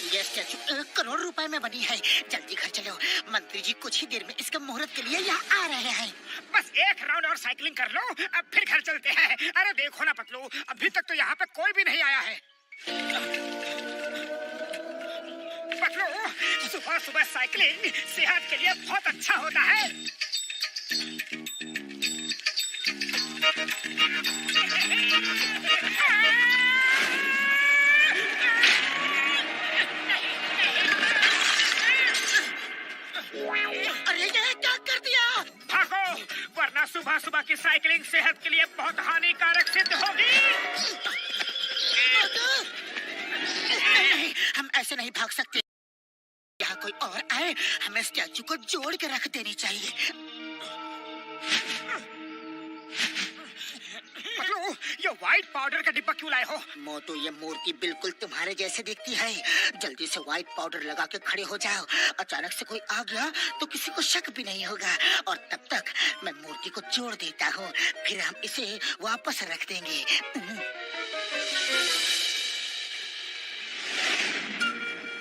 ये स्टैचू 1 करोड़ रुपए में बनी है। जल्दी घर चलो, मंत्री जी कुछ ही देर में इसके मुहूर्त के लिए यहाँ आ रहे हैं। बस एक राउंड और साइकिलिंग कर लो, अब फिर घर चलते हैं। अरे देखो ना पतलू, अभी तक तो यहाँ पे कोई भी नहीं आया है। पतलू, सुबह सुबह साइकिलिंग सेहत के लिए बहुत अच्छा होता है। अरे ये क्या कर दिया? भागो, वरना सुबह सुबह की साइकिलिंग सेहत के लिए बहुत हानिकारक सिद्ध होगी। नहीं, हम ऐसे नहीं भाग सकते। यहाँ कोई और आए, हमें स्टैचू को जोड़ के रख देनी चाहिए। पतलू, ये व्हाइट पाउडर का डिब्बा क्यों लाए हो? मोटू, ये मूर्ति बिल्कुल तुम्हारे जैसे दिखती है। जल्दी से व्हाइट पाउडर लगा के खड़े हो जाओ। अचानक से कोई आ गया तो किसी को शक भी नहीं होगा। और तब तक मैं मूर्ति को जोड़ देता हूँ, फिर हम इसे वापस रख देंगे।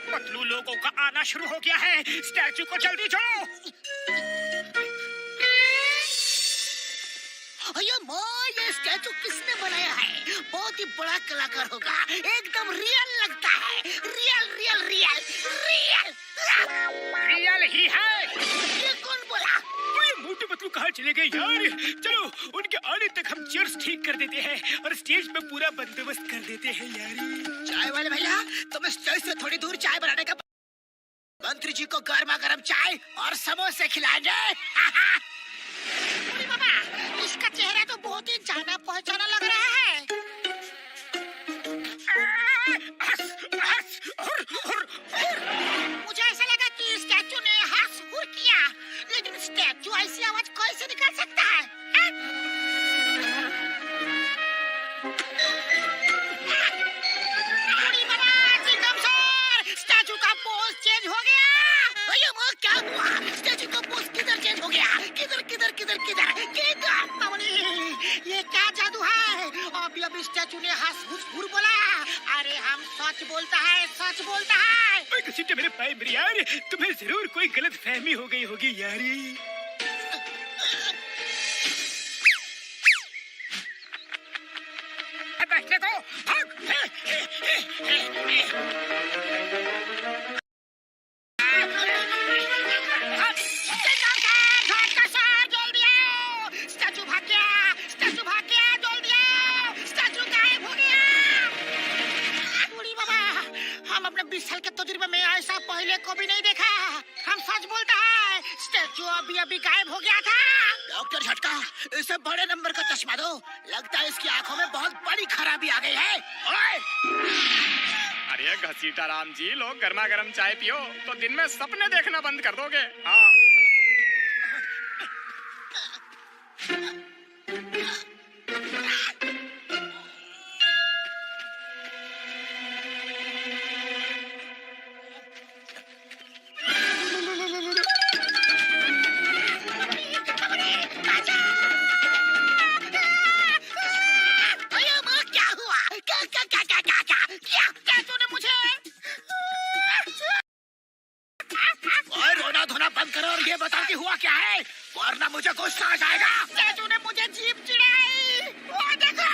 पतलू, लोगों का आना शुरू हो गया है। स्टैचू को जल्दी जोड़ो। अयो माँ, ये स्टैचू किसने बनाया है? बहुत ही बड़ा कलाकार होगा। एकदम रियल लगता है। Real real real real real ही है। ये कौन बोला? मोटू पतलू कहाँ चले गए यार? चलो उनके आने तक हम चेयर्स ठीक कर देते हैं और स्टेज पे पूरा बंदोबस्त कर देते हैं यार। चाय वाले भैया, तुम स्टेज से थोड़ी दूर चाय बनाने का। मंत्री जी को गर्मा गर्म चाय और समोसे खिलाएंगे। बाबा, इसका चेहरा तो बहुत ही जाना पहचाना लग रहा है। मुझे ऐसा लगा कि स्टैचू ने हंस हुर किया, लेकिन स्टैचू ऐसी आवाज कैसे निकाल सकता है? स्टैचू का पोज चेंज हो गया। अयो माँ, क्या हुआ? स्टैचू का पोज किधर चेंज हो गया? किधर किधर किधर किधर किधर? मामनी, ये क्या जादू है? अभी स्टैचू ने हंस हुस हुर बोला। अरे हम सच बोलता है, सच बोलता है। ओए घसीटे मेरे पाए मेरे यार, तुम्हें जरूर कोई गलत फहमी हो गई होगी यारी। बैठने दो, भाग। पहले को भी नहीं देखा। हम सच बोलता है, स्टैचू अभी अभी गायब हो गया था। डॉक्टर झटका, इसे बड़े नंबर का चश्मा दो। लगता है इसकी आंखों में बहुत बड़ी खराबी आ गई है। ओए! अरे घसीटा राम जी, लोग गर्मा गर्म चाय पियो तो दिन में सपने देखना बंद कर दोगे। हाँ। ये बताओ कि हुआ क्या है, वरना मुझे गुस्सा आ जाएगा। स्टैचू ने मुझे जीभ चिढ़ाई। वो देखो।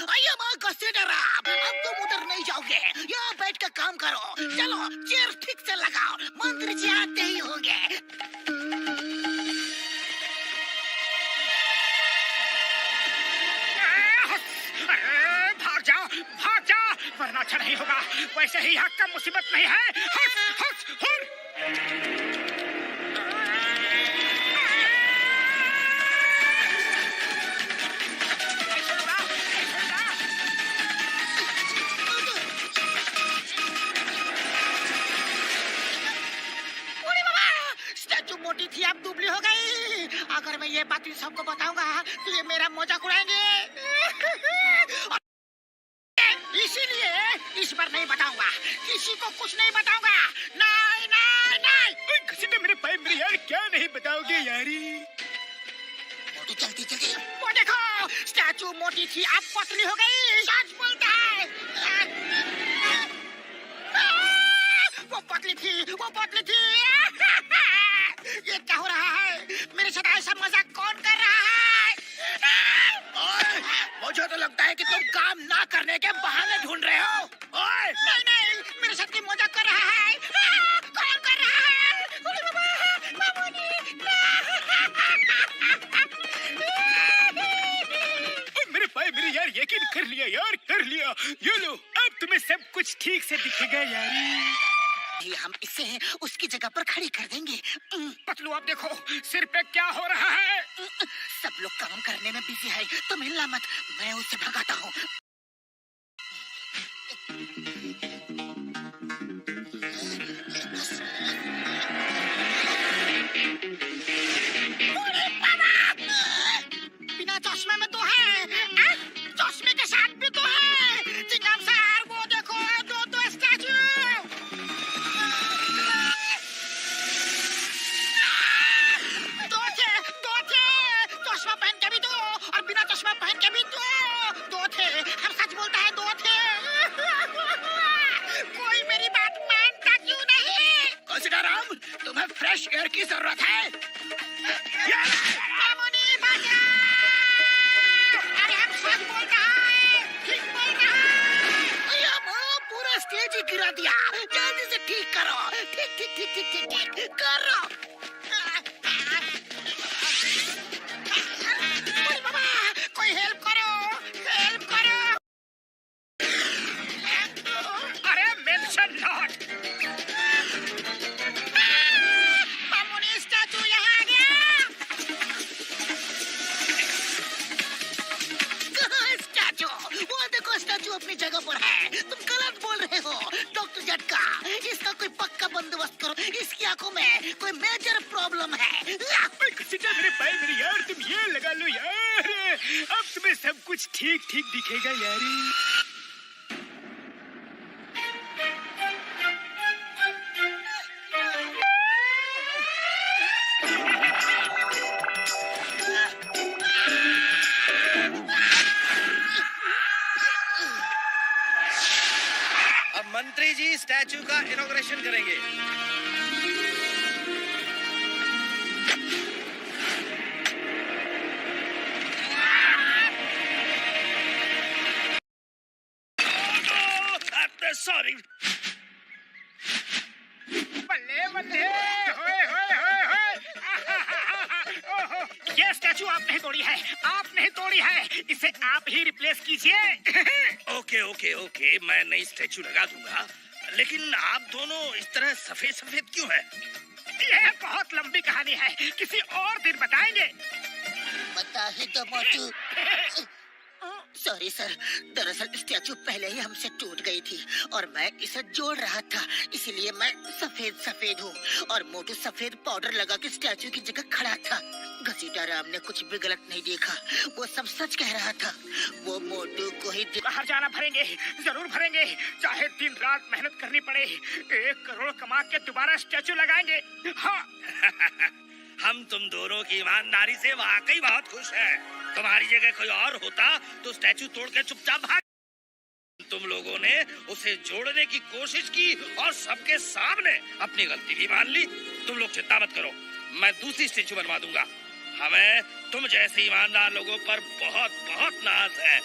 अयो माँ, घसीटे राम, अब तुम उधर नहीं जाओगे। यहाँ बैठ कर काम करो। चलो चेयर ठीक से लगाओ, मंत्री जी आते ही होंगे। वरना अच्छा नहीं होगा। वैसे ही हक का मुसीबत नहीं है। हस, हस, हुर। स्टैचू मोटी थी, अब दुबली हो गई। अगर मैं ये बात सबको बताऊंगा तो ये मेरा मजाक उड़ाएंगे। इसीलिए इस बार नहीं बताऊंगा, किसी को कुछ नहीं बताऊंगा। नहीं नहीं नहीं। घसीटे मेरे पाए मेरे यार, क्या नहीं बताओगे यारी? जल्दी जल्दी, वो देखो स्टैचू स्टैचू मोटी थी, अब पतली हो गई। सच बोलता है। वो पतली थी, वो पतली थी। ये क्या हो रहा है? मेरे साथ ऐसा मजाक कौन कर रहा है? ओए, मुझे तो लगता है कि तुम काम ना करने के बहाने ढूंढ रहे हो। ओए, नहीं नहीं, मेरे साथ कोई मजाक कर रहा है। कौन कर रहा है? अरे बाबा, मामूनी। मेरे भाई मेरे यार, यकीन कर लिया यार, कर लिया। ये लो, अब तुम्हें सब कुछ ठीक से दिखेगा यार। ये हम इसे उसकी जगह पर खड़ी कर देंगे। पतलू आप देखो, सिर पे क्या हो रहा है? सब लोग काम करने में बिजी है, तुम हिलना मत, मैं उसे भगाता हूँ। बिना चश्मे में तो है, चश्मे के साथ भी तो है। चिंगाम सर, वो देखो, दो स्टैचू। चश्मा पहन के भी दो और बिना चश्मा पहन के भी दो थे। हम सच बोलता है, दो थे। कोई मेरी बात मानता क्यों नहीं? कोशिकाराम, तुम्हें फ्रेश एयर की जरूरत है। मामूनी भाग्य। अरे हम सच बोलता है, ठीक बोलता है। पूरा स्टेज ही गिरा दिया। जल्दी से ठीक करो। ठीक करो। कोई हेल्प करो, हेल्प करो। अरे मेंशन नॉट। मामूनी स्टैचू यहाँ आ गया। स्टैचू, वो देखो, स्टैचू अपनी जगह पर है। तुम गलत बोल रहे हो डॉक्टर झटका। इसका कोई पक्का बंदोबस्त करो, इसकी आंखों में कोई मेजर प्रॉब्लम है। मेरे भाई मेरे यार, तुम ये लगा लो यार, अब तुम्हें सब कुछ ठीक ठीक दिखेगा यार। अब मंत्री जी स्टैचू का इनॉग्रेशन करेंगे। सॉरी। बल्ले बल्ले, होए होए होए होए। ये स्टैचू आप नहीं तोड़ी है, आप नहीं तोड़ी है, इसे आप ही रिप्लेस कीजिए। ओके ओके ओके, मैं नई स्टैचू लगा दूंगा, लेकिन आप दोनों इस तरह सफेद सफेद क्यों हैं? यह बहुत लंबी कहानी है, किसी और दिन बताएंगे। बता ही दो मोटू। सॉरी सर, दरअसल स्टैचू पहले ही हमसे टूट गई थी और मैं इसे जोड़ रहा था, इसीलिए मैं सफेद हूँ। और मोटू सफेद पाउडर लगा के स्टैचू की जगह खड़ा था। घसीटा राम ने कुछ भी गलत नहीं देखा, वो सब सच कह रहा था। वो मोटू को ही बाहर जाना भरेंगे, जरूर भरेंगे, चाहे दिन रात मेहनत करनी पड़े। 1 करोड़ कमा के दोबारा स्टैचू लगाएंगे। हाँ। हम तुम दोनों की ईमानदारी से वाकई बहुत खुश हैं। तुम्हारी जगह कोई और होता तो स्टैचू तोड़ के चुपचाप भाग। तुम लोगों ने उसे जोड़ने की कोशिश की और सबके सामने अपनी गलती भी मान ली। तुम लोग चिंता मत करो, मैं दूसरी स्टैचू बनवा दूंगा। हमें तुम जैसे ईमानदार लोगों पर बहुत बहुत नाज है।